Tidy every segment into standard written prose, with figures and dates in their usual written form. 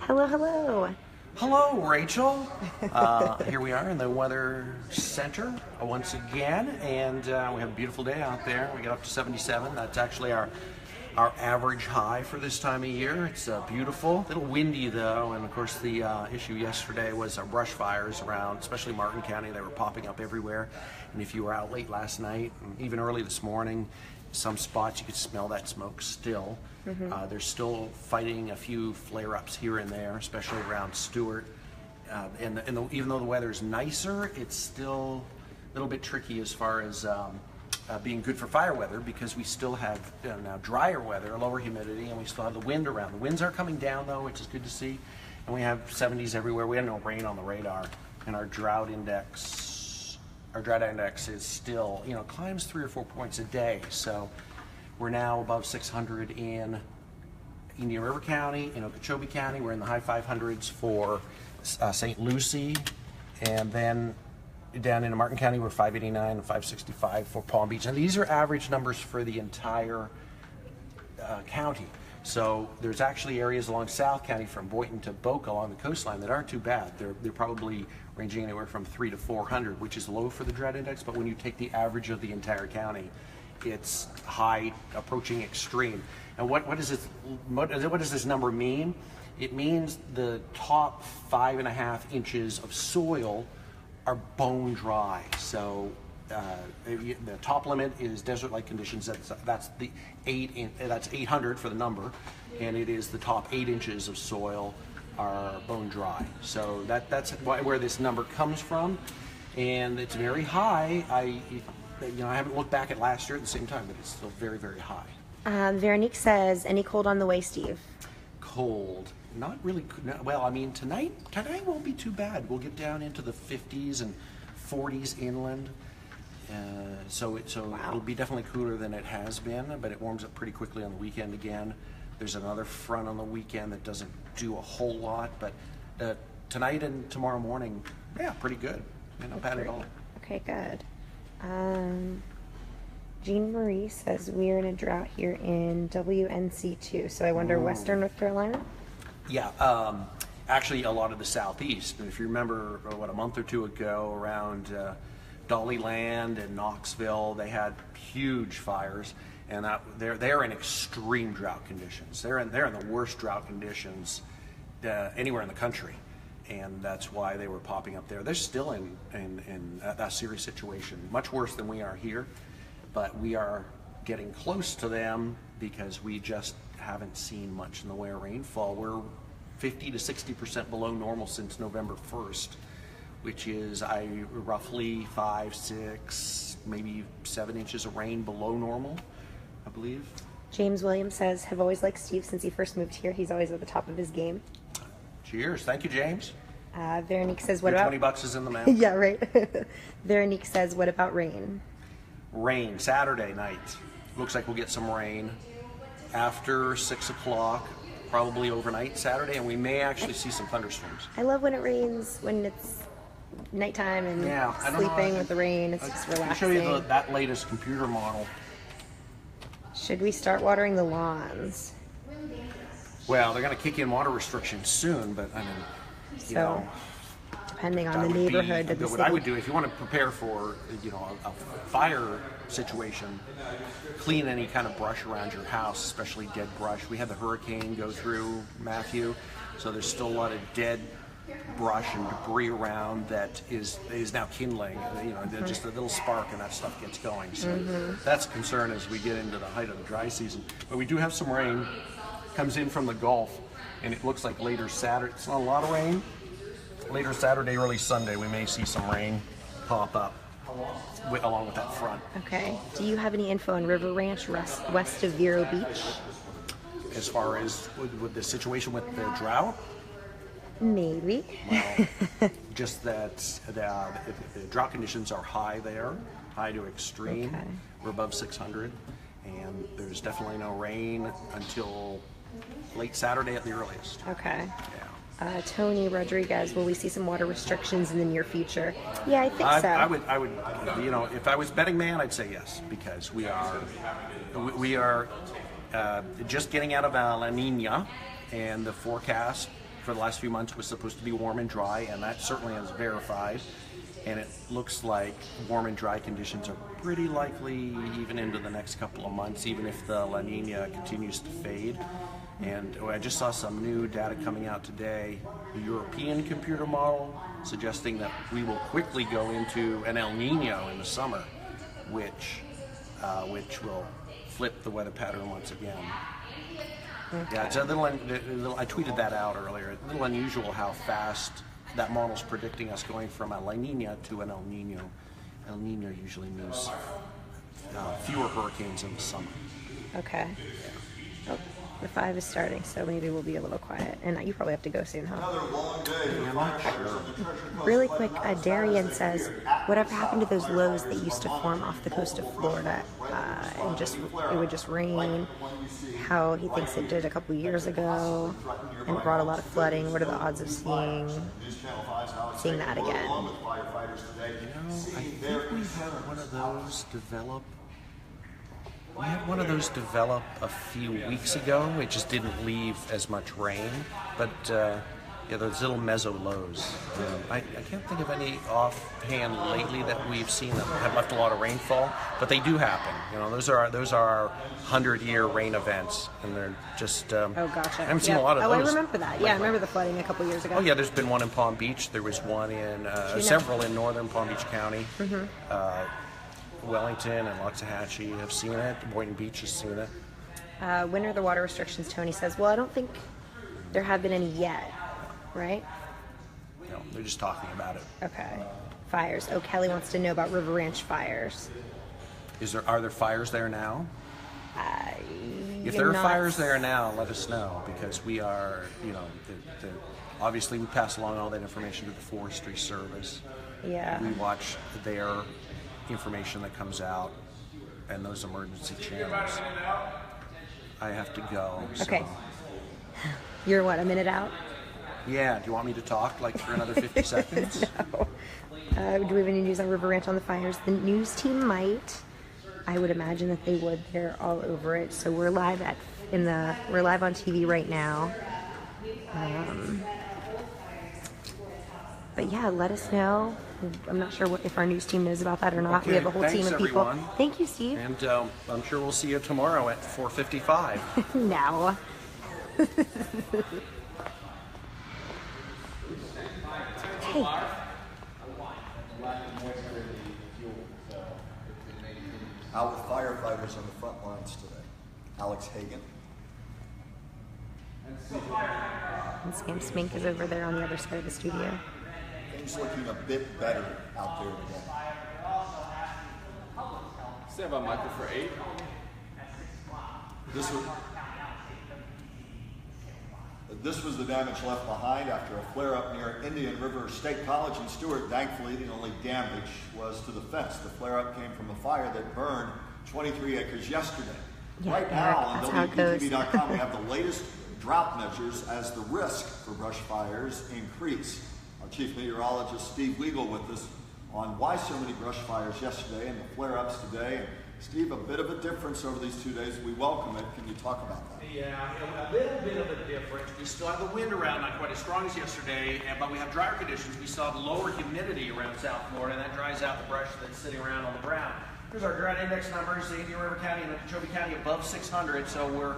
Hello, hello. Hello, Rachel. Here we are in the Weather Center once again, and we have a beautiful day out there. We got up to 77. That's actually our average high for this time of year. It's beautiful. A little windy though, and of course the issue yesterday was our brush fires around, especially Martin County. They were popping up everywhere, and if you were out late last night, and even early this morning, some spots you could smell that smoke still. They're still fighting a few flare-ups here and there, especially around Stewart. Even though the weather's nicer, it's still a little bit tricky as far as being good for fire weather, because we still have now drier weather, lower humidity, and we still have the wind around. The winds are coming down though, which is good to see, and we have 70s everywhere. We have no rain on the radar, and our drought index is still, climbs 3 or 4 points a day. So we're now above 600 in Indian River County, in Okeechobee County. We're in the high 500s for St. Lucie, and then down in Martin County we're 589 and 565 for Palm Beach. And these are average numbers for the entire county. So there's actually areas along South County from Boynton to Boca along the coastline that aren't too bad. They're probably ranging anywhere from 3 to 400, which is low for the drought index, but when you take the average of the entire county, it's high, approaching extreme. And what does this number mean? It means the top 5.5 inches of soil are bone dry. So the top limit is desert-like conditions. That's 800 for the number, and it is the top 8 inches of soil are bone dry. So that's where this number comes from, and it's very high. I haven't looked back at last year at the same time, but it's still very, very high. Veronique says, any cold on the way, Steve? Cold. Not really. Well, I mean, tonight won't be too bad. We'll get down into the 50s and 40s inland. So Wow. It'll be definitely cooler than it has been, but it warms up pretty quickly on the weekend again. There's another front on the weekend that doesn't do a whole lot, but tonight and tomorrow morning, yeah, pretty good. Not bad at all. Okay, good. Jean Marie says we're in a drought here in WNC2. So I wonder, Western North Carolina? Yeah, actually a lot of the southeast. And if you remember, a month or two ago around Dollyland and Knoxville, they had huge fires, and they're in extreme drought conditions. They're in the worst drought conditions anywhere in the country, and that's why they were popping up there. They're still in that serious situation, much worse than we are here, but we are getting close to them because we just haven't seen much in the way of rainfall. We're 50 to 60% below normal since November 1st, which is roughly 5, 6, maybe 7 inches of rain below normal, I believe. James Williams says, have always liked Steve since he first moved here. He's always at the top of his game. Cheers. Thank you, James. Veronique says, what about... $20 is in the mail. Yeah, right. Veronique says, what about rain? Rain, Saturday night. Looks like we'll get some rain after 6 o'clock, probably overnight Saturday, and we may actually see some thunderstorms. I love when it rains, when it's nighttime and sleeping with the rain. It's just relaxing. I'll show you that latest computer model. Should we start watering the lawns? Well, they're going to kick in water restrictions soon, but I mean, depending on the neighborhood of the city. What I would do, if you want to prepare for, a fire situation, clean any kind of brush around your house, especially dead brush. We had the hurricane go through Matthew, so there's still a lot of dead brush and debris around that is now kindling. Just a little spark and that stuff gets going. So that's a concern as we get into the height of the dry season. But we do have some rain comes in from the Gulf, and it looks like later Saturday. It's not a lot of rain. Later Saturday, early Sunday, we may see some rain pop up along with that front. Okay. Do you have any info on River Ranch west of Vero Beach? As far as with the situation with the drought? Maybe. Well, just that the drought conditions are high there, high to extreme. Okay. We're above 600, and there's definitely no rain until late Saturday at the earliest. Okay. Yeah. Tony Rodriguez, will we see some water restrictions in the near future? Yeah, I think so. I would, if I was betting man, I'd say yes, because we are just getting out of La Nina, and the forecast for the last few months was supposed to be warm and dry, and that certainly is verified. And it looks like warm and dry conditions are pretty likely even into the next couple of months, even if the La Nina continues to fade. And I just saw some new data coming out today, the European computer model, suggesting that we will quickly go into an El Nino in the summer, which will flip the weather pattern once again. Okay. Yeah, it's a little, I tweeted that out earlier. A little unusual how fast that model's predicting us going from a La Nina to an El Nino. El Nino usually means fewer hurricanes in the summer. Okay. Oh, the 5 is starting, so maybe we'll be a little quiet. And you probably have to go soon, huh? Another long day. Yeah, I'm not sure. Really quick, Darian says, whatever happened to those lows that used to form off the coast of Florida and it would just rain? How he thinks it did a couple years ago and brought a lot of flooding. What are the odds of seeing that again? You know, I think we had one of those develop. We had one of those develop a few weeks ago. It just didn't leave as much rain, but yeah, those little meso lows. I can't think of any offhand lately that we've seen that have left a lot of rainfall, but they do happen. You know, those are 100-year rain events, and they're just. Oh, gotcha. I haven't seen a lot of those. Oh, I remember that. Yeah, I remember the flooding a couple years ago. Oh yeah, there's been one in Palm Beach. There was one in several in northern Palm Beach County. Wellington and Loxahatchee have seen it. Boynton Beach has seen it. When are the water restrictions? Tony says. Well, I don't think there have been any yet, right? No, they're just talking about it. Okay. Fires. Oh, Kelly wants to know about River Ranch fires. Are there fires there now? If there are fires there now, let us know, because we are, you know, obviously we pass along all that information to the Forestry Service. Yeah. We watch their information that comes out and those emergency channels. I have to go. Okay. So. You're what, a minute out? Yeah. Do you want me to talk like for another 50 seconds? No. Do we have any news on River Ranch on the fires? The news team might. I would imagine that they would. They're all over it. So we're live we're live on TV right now. But yeah, let us know. I'm not sure if our news team knows about that or not. Okay, we have a whole team of people. Everyone. Thank you, Steve. And I'm sure we'll see you tomorrow at 4:55. Now. Okay. Out with firefighters on the front lines today. Alex Hagan. And Sam Smink is over there on the other side of the studio. Things looking a bit better out there today. Stand by, Michael, for 8. This was the damage left behind after a flare-up near Indian River State College in Stewart. Thankfully, the only damage was to the fence. The flare-up came from a fire that burned 23 acres yesterday. Yeah, right now Eric, on WPTV.com, we have the latest drought measures as the risk for brush fires increase. Our chief meteorologist, Steve Weagle, with us on why so many brush fires yesterday and the flare-ups today. And Steve, a bit of a difference over these 2 days. We welcome it. Can you talk about that? Yeah, a little bit of a difference. We still have the wind around, not quite as strong as yesterday, but we have drier conditions. We still have lower humidity around South Florida, and that dries out the brush that's sitting around on the ground. Here's our drought index numbers. The Indian River County and Okeechobee County above 600, so we're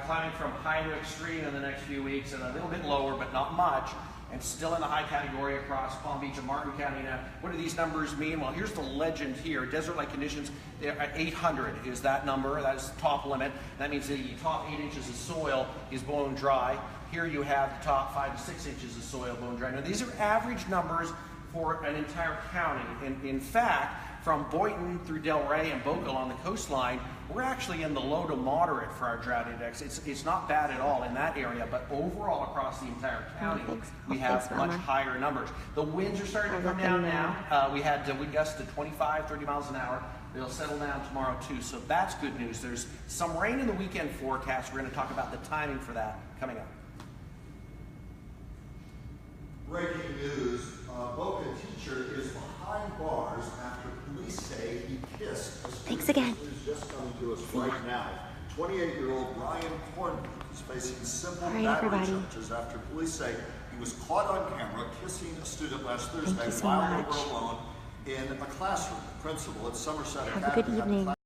climbing from high to extreme in the next few weeks, and a little bit lower, but not much. And still in the high category across Palm Beach and Martin County. Now, what do these numbers mean? Well, here's the legend here. Desert-like conditions, at 800 is that number. That is the top limit. That means the top 8 inches of soil is bone dry. Here you have the top 5 to 6 inches of soil bone dry. Now, these are average numbers for an entire county. In fact, from Boynton through Delray and Boca on the coastline, we're actually in the low to moderate for our drought index. It's not bad at all in that area, but overall across the entire county, we have much higher numbers. The winds are starting to come down now. We had wind gusts to 25, 30 miles an hour. They'll settle down tomorrow too, so that's good news. There's some rain in the weekend forecast. We're going to talk about the timing for that coming up. Breaking news, Boca teacher is behind bars after police say he kissed a student. Thanks again. Who's just coming to us right now. 28-year-old Brian Cornman He's facing simple All right, battery everybody. charges after police say he was caught on camera kissing a student last Thank Thursday you so while much. they were alone in a classroom. The principal at Somerset Have a Academy good had a evening.